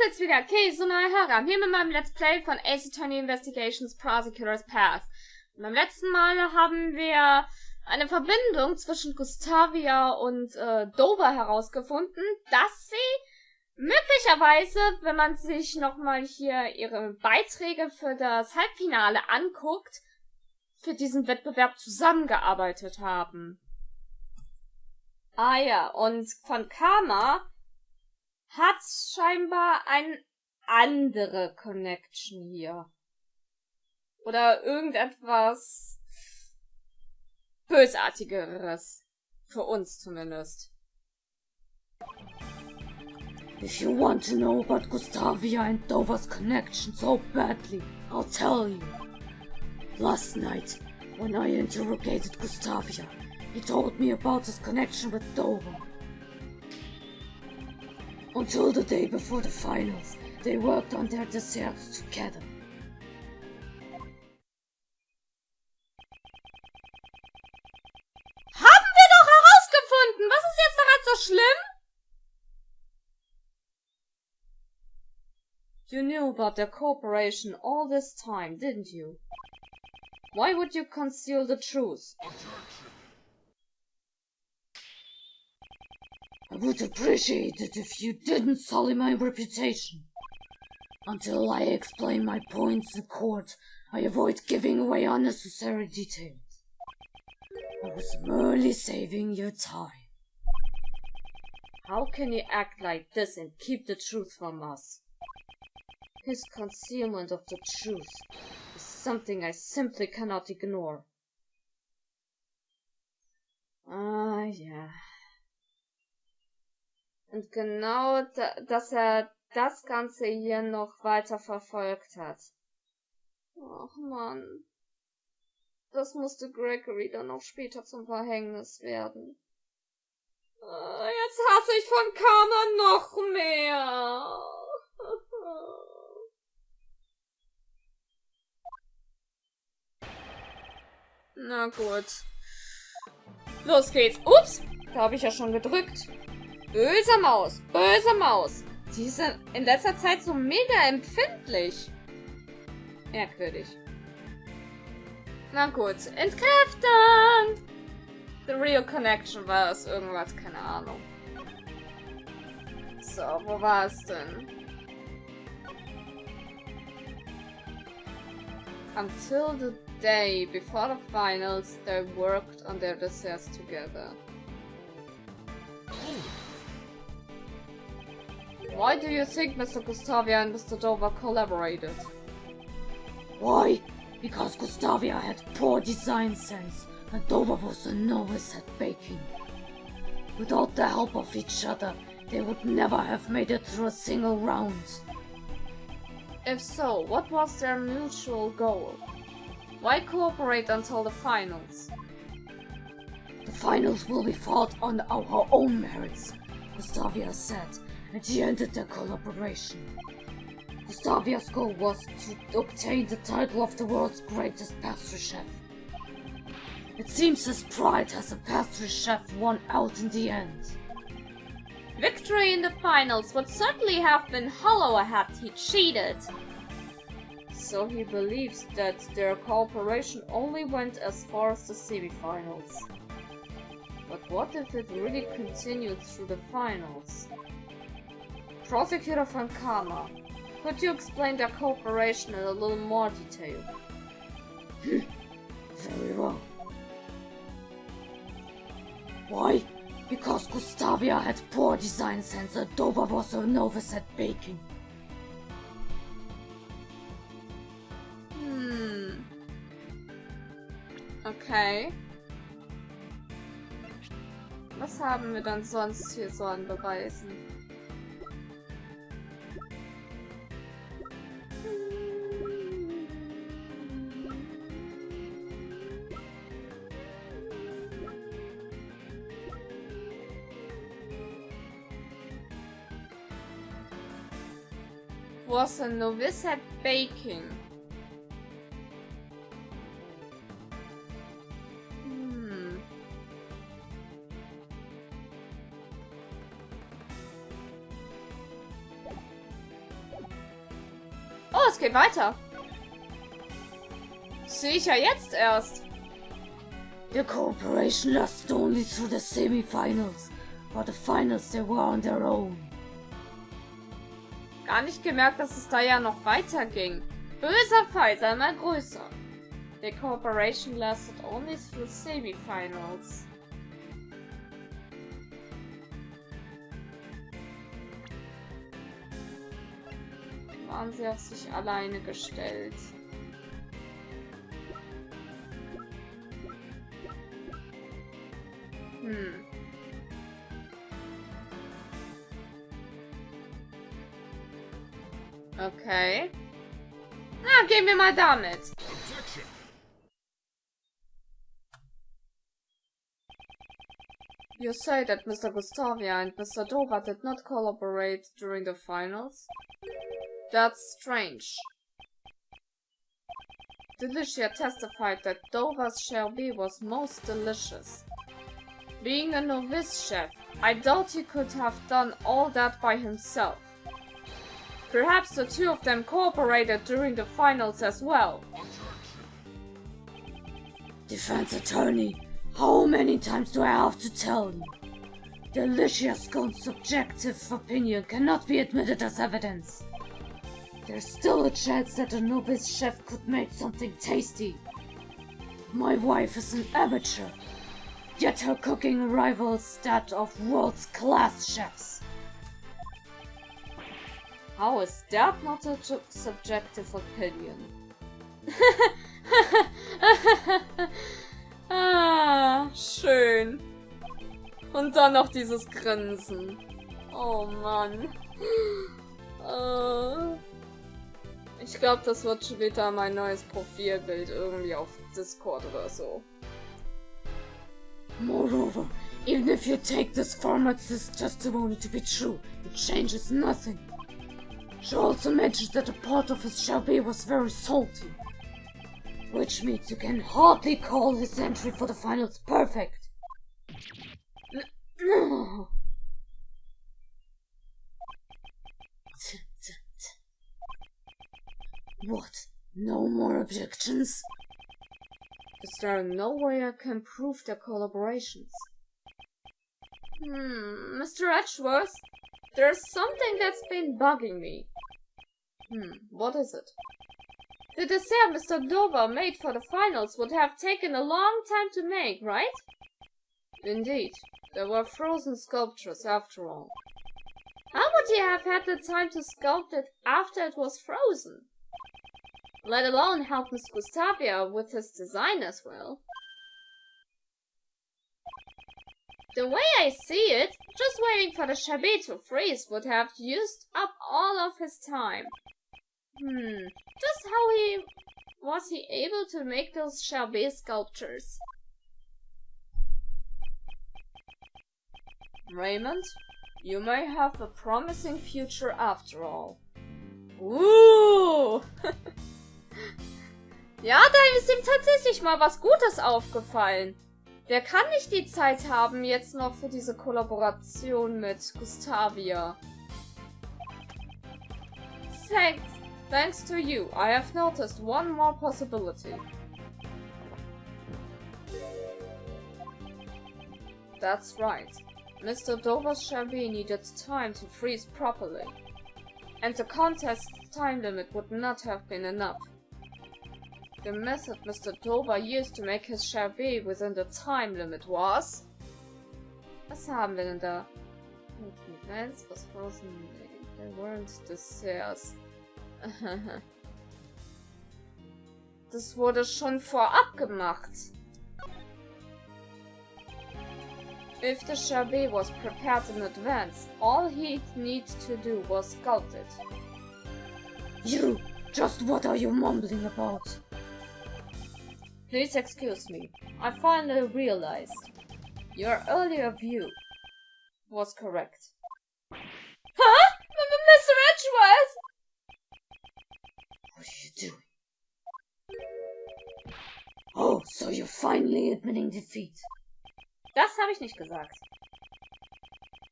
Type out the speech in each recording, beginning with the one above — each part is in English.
jetzt wieder Käse und Haram hier mit meinem Let's Play von Ace Attorney Investigations Prosecutor's Path. Und beim letzten Mal haben wir eine Verbindung zwischen Gustavia und Dover herausgefunden, dass sie möglicherweise, wenn man sich nochmal hier ihre Beiträge für das Halbfinale anguckt, für diesen Wettbewerb zusammengearbeitet haben. Ah ja, und von Karma hat scheinbar eine andere Connection hier. Oder irgendetwas Bösartigeres. Für uns zumindest. If you want to know about Gustavia and Dover's connection so badly, I'll tell you. Last night, when I interrogated Gustavia, he told me about his connection with Dover. Until the day before the finals, they worked on their desserts together. Haben wir doch herausgefunden! Was ist jetzt daran so schlimm? You knew about their cooperation all this time, didn't you? Why would you conceal the truth? I would appreciate it if you didn't sully my reputation. Until I explain my points in court, I avoid giving away unnecessary details. I was merely saving your time. How can you act like this and keep the truth from us? His concealment of the truth is something I simply cannot ignore. Ah, ja. Und genau, dass das Ganze hier noch weiter verfolgt hat. Ach Mann. Das musste Gregory dann auch später zum Verhängnis werden. Jetzt hasse ich von Karma noch mehr. Na gut. Los geht's. Ups, da habe ich ja schon gedrückt. Böse Maus, böse Maus. Die ist in letzter Zeit so mega empfindlich. Merkwürdig. Na gut, entkräften! The Real Connection war es, irgendwas, keine Ahnung. So, wo war es denn? Until the day before the finals, they worked on their desserts together. Why do you think Mr. Gustavia and Mr. Dover collaborated? Why? Because Gustavia had poor design sense and Dover was a novice at baking. Without the help of each other, they would never have made it through a single round. If so, what was their mutual goal? Why cooperate until the finals? The finals will be fought on our own merits, Gustavia said, and she ended their collaboration. Gustavia's goal was to obtain the title of the world's greatest pastry chef. It seems his pride as a pastry chef won out in the end. Victory in the finals would certainly have been hollow had he cheated. So he believes that their cooperation only went as far as the semifinals. But what if it really continued through the finals? Prosecutor von Karma, could you explain their cooperation in a little more detail? Very well. Why? Because Gustavia had poor design sense and Dover was a novice at baking. Okay. Was haben wir dann sonst hier so an Beweisen? Was a novice at baking? es geht weiter. Sehe ich ja jetzt erst. The cooperation lasted only through the semi-finals. For the finals they were on their own. Gar nicht gemerkt, dass es da ja noch weiter ging. Böser Fall, sei mal größer. The cooperation lasted only through semi-finals. Waren sie auf sich alleine gestellt. Okay. Na, gehen wir mal damit. You say that Mr. Gustavia and Mr. Dover did not collaborate during the finals? That's strange. Delicia testified that Dover's Shelby was most delicious. Being a novice chef, I doubt he could have done all that by himself. Perhaps the two of them cooperated during the finals as well. Defense attorney, how many times do I have to tell you? Delicia's own subjective opinion cannot be admitted as evidence. There's still a chance that a novice chef could make something tasty. My wife is an amateur, yet her cooking rivals that of world-class chefs. How is that not a subjective opinion? Ah, schön. Und dann noch dieses Grinsen. Oh Mann. Ich glaube, das wird später mein neues Profilbild irgendwie auf Discord oder so. Moreover, even if you take this format's testimony to be true, it changes nothing. She also mentioned that a part of his Shelby was very salty, which means you can hardly call his entry for the finals perfect. What? No more objections? Is there no way I can prove their collaborations? Mr. Edgeworth, there's something that's been bugging me. What is it? The dessert Mr. Dover made for the finals would have taken a long time to make, right? Indeed, there were frozen sculptures after all. How would he have had the time to sculpt it after it was frozen? Let alone help Miss Gustavia with his design as well. The way I see it, just waiting for the Shabby to freeze would have used up all of his time. Just how was he able to make those Shabby sculptures? Raymond, you may have a promising future after all. Ja, da ist ihm tatsächlich mal was Gutes aufgefallen. Der kann nicht die Zeit haben jetzt noch für diese Kollaboration mit Gustavia. Thanks to you, I have noticed one more possibility. That's right. Mr. Dover's Shabby needed time to freeze properly. And the contest time limit would not have been enough. The method Mr. Dover used to make his Shabby within the time limit was... Was haben wir denn da? Events was frozen. They weren't desserts. Das wurde schon vorab gemacht. If the Shabby was prepared in advance, all he'd need to do was sculpt it. You! Just what are you mumbling about? Please excuse me. I finally realized. Your earlier view was correct. Huh? Mr. Edgeworth? What are you doing? Oh, so you're finally admitting defeat. Das habe ich nicht gesagt.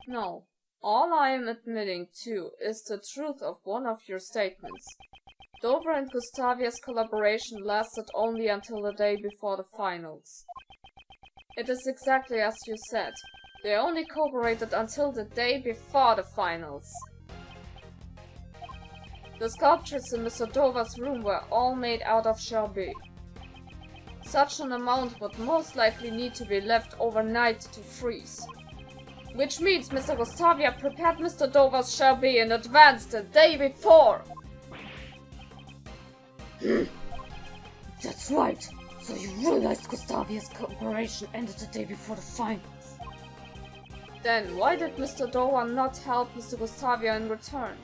No. All I am admitting to is the truth of one of your statements. Dover and Gustavia's collaboration lasted only until the day before the finals. It is exactly as you said. They only cooperated until the day before the finals. The sculptures in Mr. Dover's room were all made out of Charbet. Such an amount would most likely need to be left overnight to freeze. Which means Mr. Gustavia prepared Mr. Dover's Charbet in advance the day before. That's right. So you realized Gustavia's cooperation ended the day before the finals. Then why did Mr. Dover not help Mr. Gustavia in return?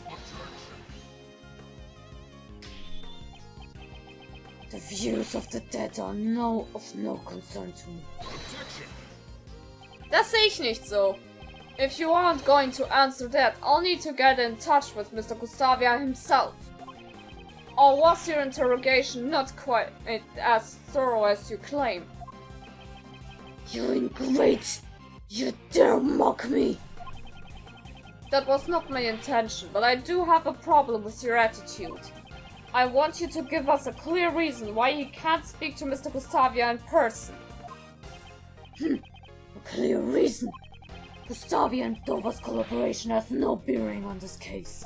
The views of the dead are of no concern to me. Das sehe ich nicht so. If you aren't going to answer that, I'll need to get in touch with Mr. Gustavia himself. Or was your interrogation not quite as thorough as you claim? You ingrate! You dare mock me! That was not my intention, but I do have a problem with your attitude. I want you to give us a clear reason why you can't speak to Mr. Gustavia in person. A clear reason? Gustavia and Dover's collaboration has no bearing on this case.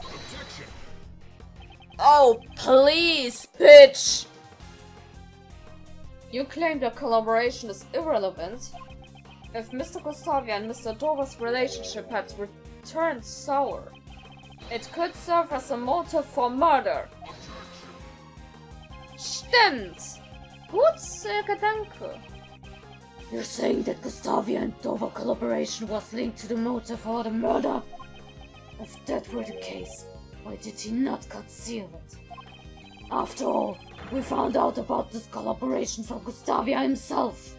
Oh, please, bitch! You claim the collaboration is irrelevant. If Mr. Gustavia and Mr. Dover's relationship had returned sour, it could serve as a motive for murder. Stimmt! Gut, Gedanke. You're saying that Gustavia and Dover collaboration was linked to the motive for the murder? If that were the case, why did he not conceal it? After all, we found out about this collaboration from Gustavia himself.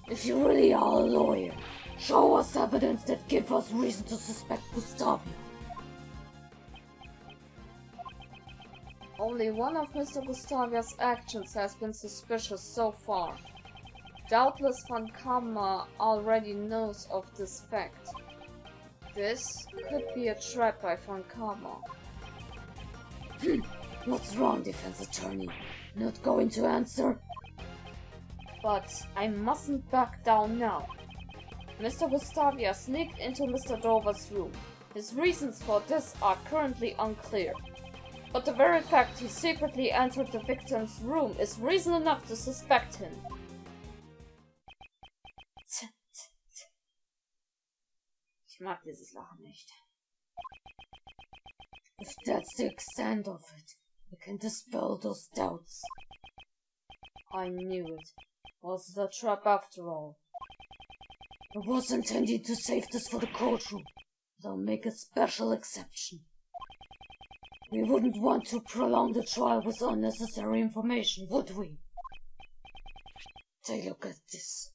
If you really are a lawyer, show us evidence that gives us reason to suspect Gustavia. Only one of Mr. Gustavia's actions has been suspicious so far. Doubtless Von Kammer already knows of this fact. This could be a trap by Von Kammer. What's wrong, defense attorney? Not going to answer? But I mustn't back down now. Mr. Gustavia sneaked into Mr. Dover's room. His reasons for this are currently unclear. But the very fact he secretly entered the victim's room is reason enough to suspect him. Ich mag dieses Lachen nicht. If that's the extent of it, we can dispel those doubts. I knew it. Was it a trap after all? I was intending to save this for the courtroom, but I'll make a special exception. We wouldn't want to prolong the trial with unnecessary information, would we? Take a look at this.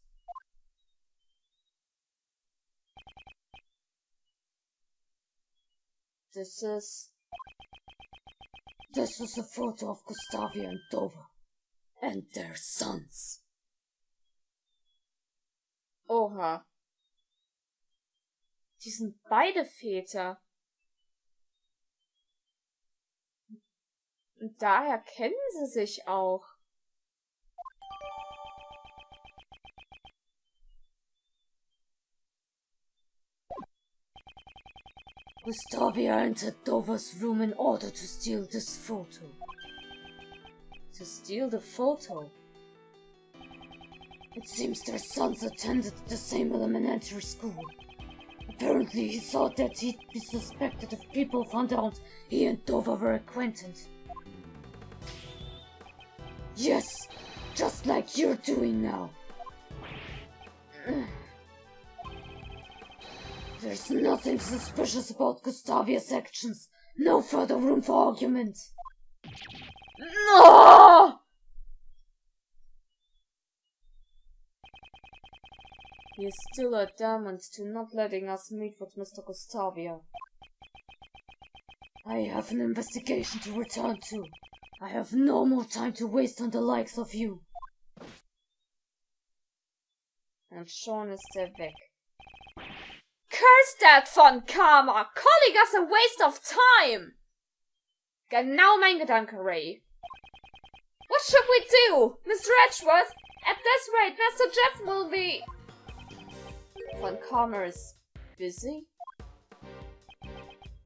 This is a photo of Gustavia and Dover. And their sons. Oha. Die sind beide Väter. Und daher kennen sie sich auch. Gustavia entered Dover's room in order to steal this photo. To steal the photo? It seems their sons attended the same elementary school. Apparently he thought that he'd be suspected if people found out he and Dover were acquainted. Yes, just like you're doing now. There's nothing suspicious about Gustavia's actions. No further room for argument. No! He is still adamant to not letting us meet with Mr. Gustavia. I have an investigation to return to. I have no more time to waste on the likes of you. Und schon ist er weg. Curse that Von Kammer! Calling us a waste of time! Genau mein Gedanke, Ray. What should we do? Mr. Edgeworth, at this rate, Master Jeff will be... Von Karma is busy?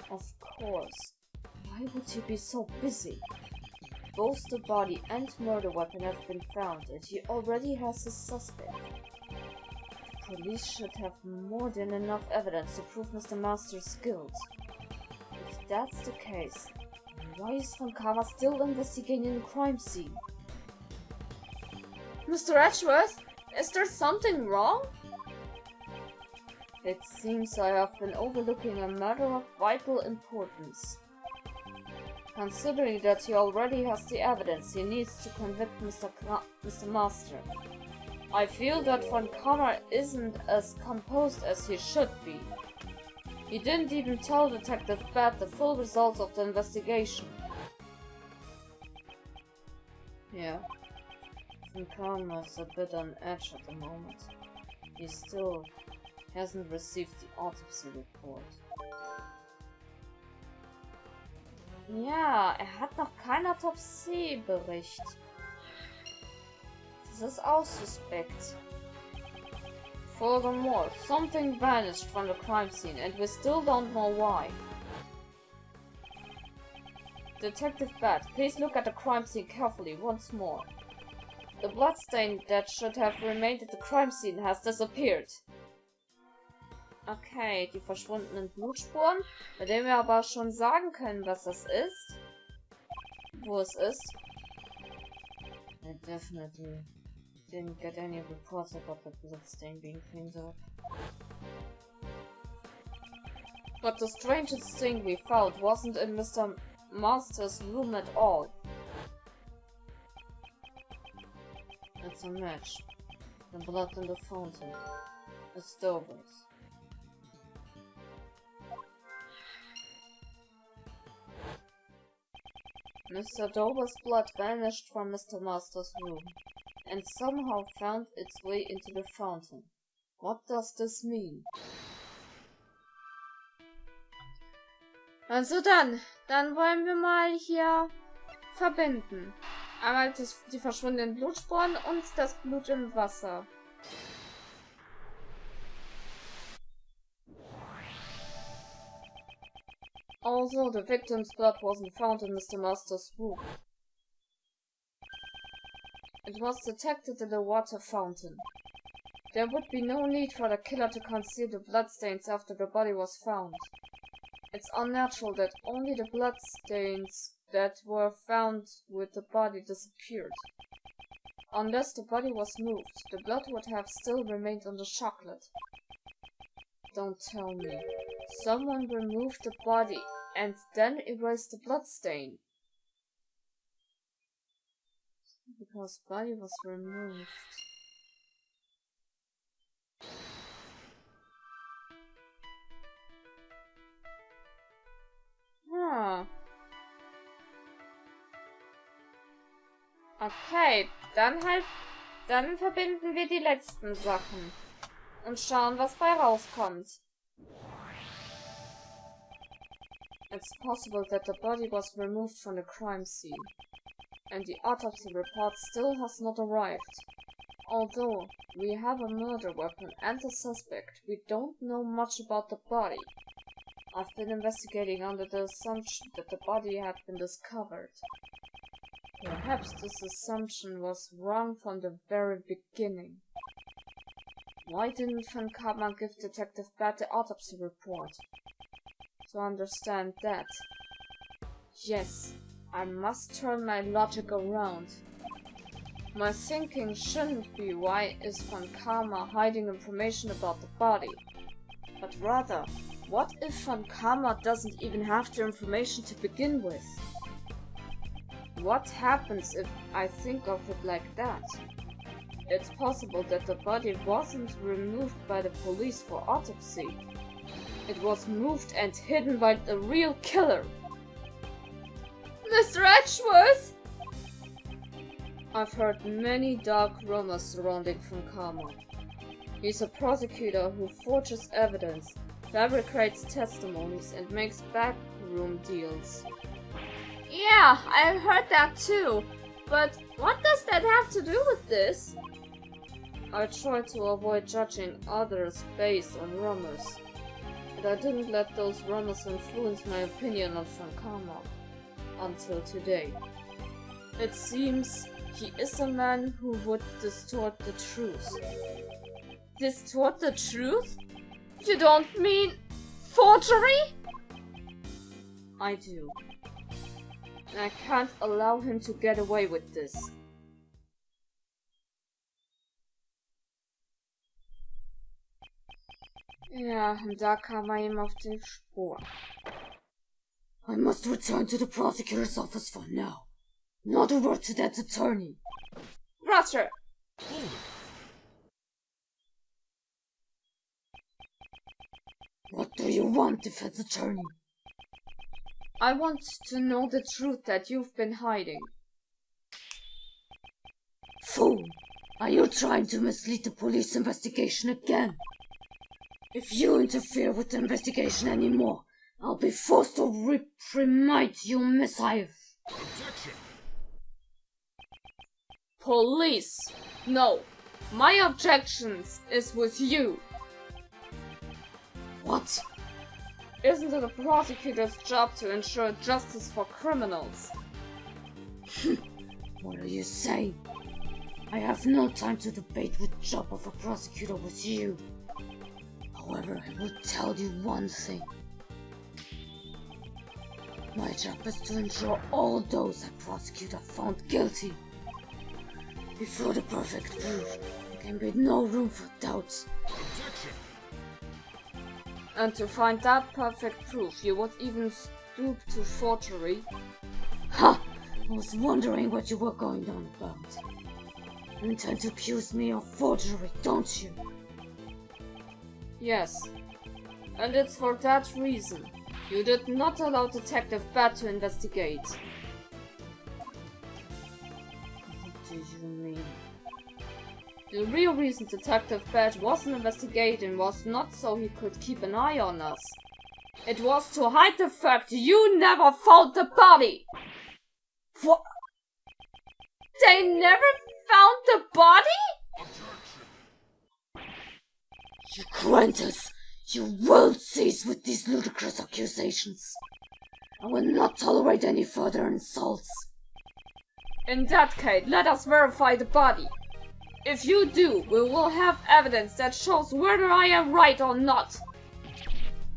Of course. Why would he be so busy? Both the body and murder weapon have been found, and he already has a suspect. The police should have more than enough evidence to prove Mr. Master's guilt. If that's the case, why is Von Karma still investigating the crime scene? Mr. Edgeworth, is there something wrong? It seems I have been overlooking a matter of vital importance. Considering that he already has the evidence he needs to convict Mr. Master, I feel that Von Karma isn't as composed as he should be. He didn't even tell Detective Bat the full results of the investigation. Yeah, Von Karma's a bit on edge at the moment. He still hasn't received the autopsy report. Ja, hat noch keinen Autopsiebericht. Das ist auch suspekt. Furthermore, something vanished from the crime scene and we still don't know why. Detective Bat, please look at the crime scene carefully once more. The bloodstain that should have remained at the crime scene has disappeared. Okay, die verschwundenen Blutspuren, bei denen wir aber schon sagen können, was das ist. Wo es ist. I definitely didn't get any reports about the bloodstain being cleaned up. But the strangest thing we found wasn't in Mr. Master's room at all. It's a match. The blood in the fountain. It's Dober's. Mr. Dober's blood vanished from Mr. Master's room, and somehow found its way into the fountain. What does this mean? Also dann wollen wir mal hier verbinden. Einmal die verschwundenen Blutspuren und das Blut im Wasser. Also, the victim's blood wasn't found in Mr. Master's room. It was detected in the water fountain. There would be no need for the killer to conceal the bloodstains after the body was found. It's unnatural that only the bloodstains that were found with the body disappeared. Unless the body was moved, the blood would have still remained on the chocolate. Don't tell me. Someone removed the body and then erased the bloodstain. Because body was removed. Okay, dann verbinden wir die letzten Sachen und schauen, was bei rauskommt. It's possible that the body was removed from the crime scene, and the autopsy report still has not arrived. Although we have a murder weapon and a suspect, we don't know much about the body. I've been investigating under the assumption that the body had been discovered. Perhaps this assumption was wrong from the very beginning. Why didn't Von Karma give Detective Bat the autopsy report? To understand that, yes, I must turn my logic around. My thinking shouldn't be why is Von Karma hiding information about the body, but rather, what if Von Karma doesn't even have the information to begin with? What happens if I think of it like that? It's possible that the body wasn't removed by the police for autopsy. It was moved and hidden by the real killer. Mr. Edgeworth! I've heard many dark rumors surrounding Von Karma. He's a prosecutor who forges evidence, fabricates testimonies, and makes backroom deals. Yeah, I heard that too. But what does that have to do with this? I try to avoid judging others based on rumors. But I didn't let those rumors influence my opinion of Karma until today. It seems he is a man who would distort the truth. Distort the truth? You don't mean forgery? I do. And I can't allow him to get away with this. Ja, da kam er ihm auf die Spur. I must return to the prosecutor's office for now. Not a word to that attorney. Roger! What do you want, defense attorney? I want to know the truth that you've been hiding. Fool! Are you trying to mislead the police investigation again? If you interfere with the investigation anymore, I'll be forced to reprimand you, mischief. Police! No! My objections is with you! What? Isn't it a prosecutor's job to ensure justice for criminals? What are you saying? I have no time to debate with the job of a prosecutor with you. However, I will tell you one thing. My job is to ensure all those I prosecute are found guilty. Before the perfect proof, there can be no room for doubts. And to find that perfect proof, you would even stoop to forgery? Ha! I was wondering what you were going on about. You intend to accuse me of forgery, don't you? Yes. And it's for that reason. You did not allow Detective Bat to investigate. What do you mean? The real reason Detective Bat wasn't investigating was not so he could keep an eye on us. It was to hide the fact you never found the body! What? They never found the body? You Quintus! You will cease with these ludicrous accusations. I will not tolerate any further insults. In that case, let us verify the body. If you do, we will have evidence that shows whether I am right or not.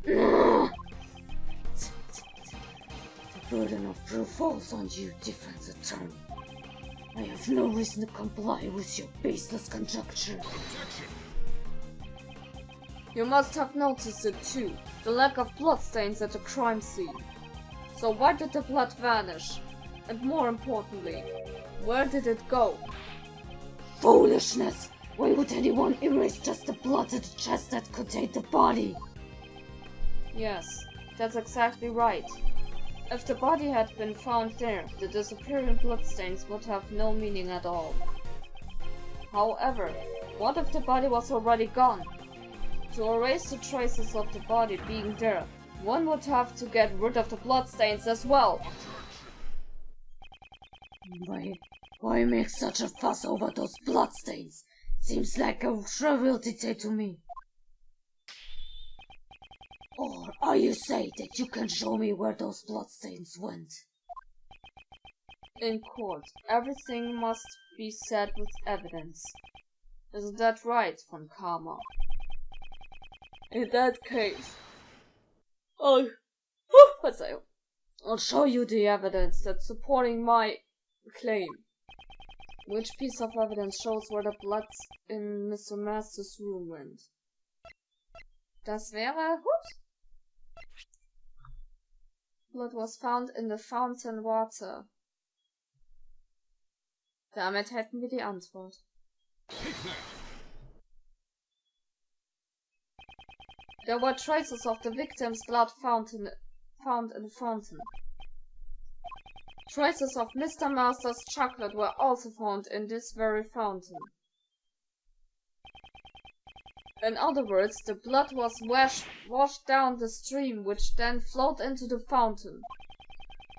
The burden of proof falls on you, defense attorney. I have no reason to comply with your baseless conjecture. You must have noticed it too, the lack of bloodstains at the crime scene. So why did the blood vanish? And more importantly, where did it go? Foolishness! Why would anyone erase just the blood at the chest that contained the body? Yes, that's exactly right. If the body had been found there, the disappearing bloodstains would have no meaning at all. However, what if the body was already gone? To erase the traces of the body being there, one would have to get rid of the bloodstains as well. Why make such a fuss over those bloodstains? Seems like a trivial detail to me. Or are you saying that you can show me where those bloodstains went? In court, everything must be said with evidence. Isn't that right, von Karma? In that case, I'll show you the evidence that's supporting my claim. Which piece of evidence shows where the blood in Mr. Master's room went? Das wäre... Blood was found in the fountain water. Damit hätten wir die Antwort. There were traces of the victim's blood found in the fountain. Traces of Mr. Master's chocolate were also found in this very fountain. In other words, the blood was washed down the stream, which then flowed into the fountain.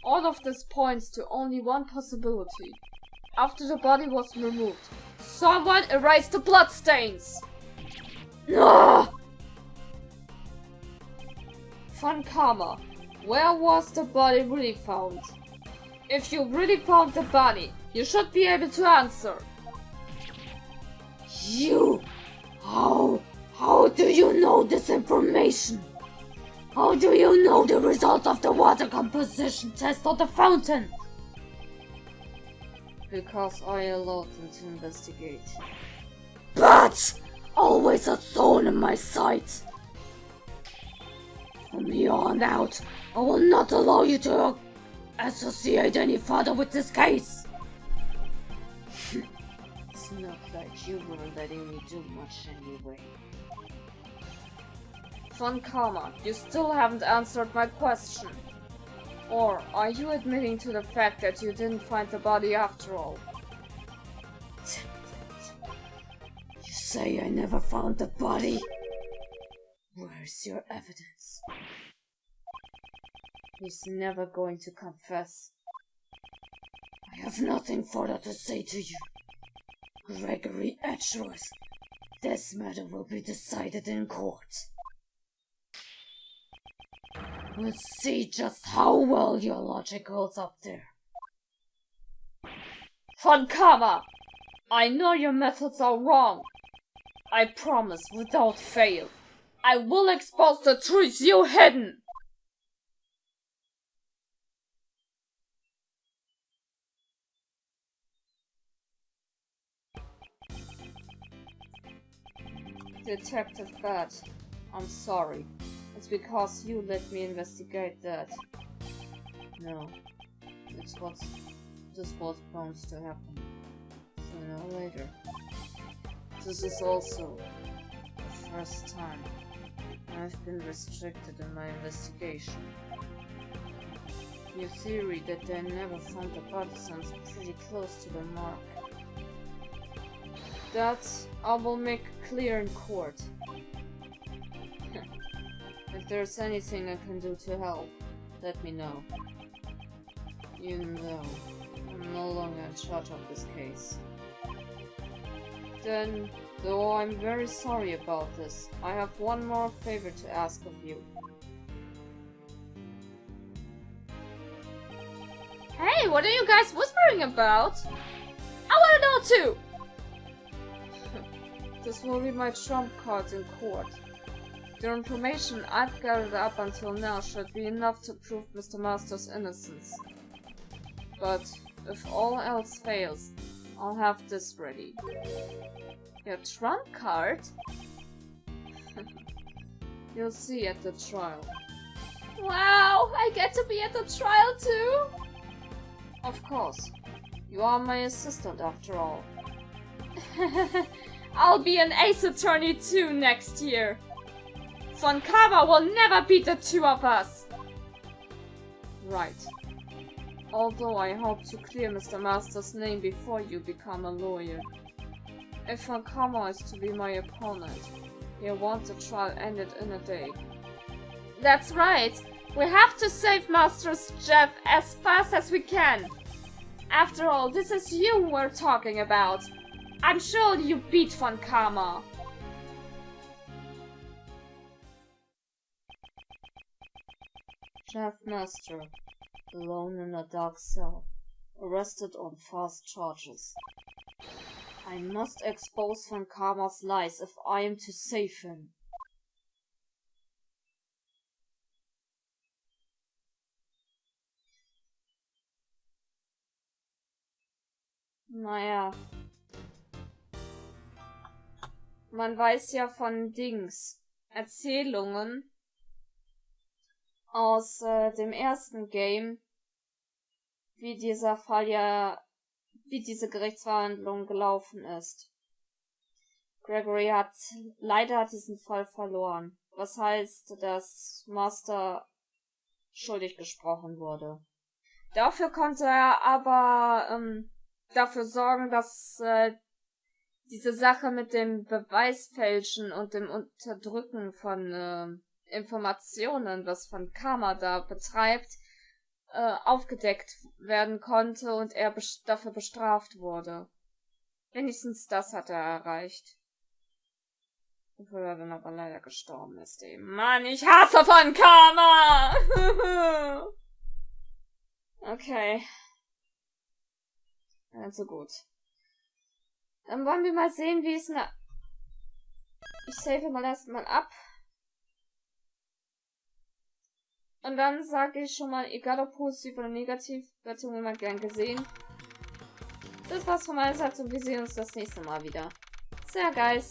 All of this points to only one possibility. After the body was removed, someone erased the bloodstains! No! Von Karma, where was the body really found? If you really found the body, you should be able to answer. You! How do you know this information? How do you know the results of the water composition test on the fountain? Because I allowed them to investigate. But always a thorn in my side. From here on out, I will not allow you to associate any further with this case. It's not like you were letting me do much anyway. Von Karma, you still haven't answered my question. Or are you admitting to the fact that you didn't find the body after all? You say I never found the body? Where's your evidence? He's never going to confess. I have nothing further to say to you. Gregory Edgeworth, this matter will be decided in court. We'll see just how well your logic holds up there. Von Karma! I know your methods are wrong. I promise, without fail, I will expose the truth you hidden! Detective Bat, I'm sorry. It's because you let me investigate that. No, this was bound to happen sooner or later. This is also the first time I've been restricted in my investigation. Your theory that they never found the body sounds pretty close to the mark. That I will make clear in court. If there's anything I can do to help, let me know. Even though I'm no longer in charge of this case. Then, though I'm very sorry about this, I have one more favor to ask of you. Hey, what are you guys whispering about? I wanna know too! This will be my trump card in court. The information I've gathered up until now should be enough to prove Mr. Master's innocence. But if all else fails, I'll have this ready. Your trump card? You'll see at the trial. Wow, I get to be at the trial too? Of course. You are my assistant after all. I'll be an ace attorney too next year. Von Karma will never beat the two of us! Right. Although I hope to clear Mr. Master's name before you become a lawyer. If Von Karma is to be my opponent, he'll want the trial ended in a day. That's right! We have to save Master's Jeff as fast as we can! After all, this is you we're talking about! I'm sure you beat Von Karma! Jeff Master, alone in a dark cell, arrested on false charges. I must expose Von Karma's lies if I am to save him. Naja. Man weiß ja von Erzählungen aus dem ersten Game, wie dieser Fall wie diese Gerichtsverhandlung gelaufen ist. Gregory hat leider diesen Fall verloren, was heißt, dass Master schuldig gesprochen wurde. Dafür konnte er aber dafür sorgen, dass diese Sache mit dem Beweisfälschen und dem Unterdrücken von Informationen, was Von Karma da betreibt, aufgedeckt werden konnte und er dafür bestraft wurde. Wenigstens das hat er erreicht. Obwohl er dann aber leider gestorben ist eben. Mann, ich hasse von Karma! Okay. Also gut. Dann wollen wir mal sehen, wie es Ich save mal erstmal ab. Und dann sage ich schon mal, egal ob positiv oder negativ, Bewertung immer gern gesehen. Das war's von meiner Seite und wir sehen uns das nächste Mal wieder. Sehr geil.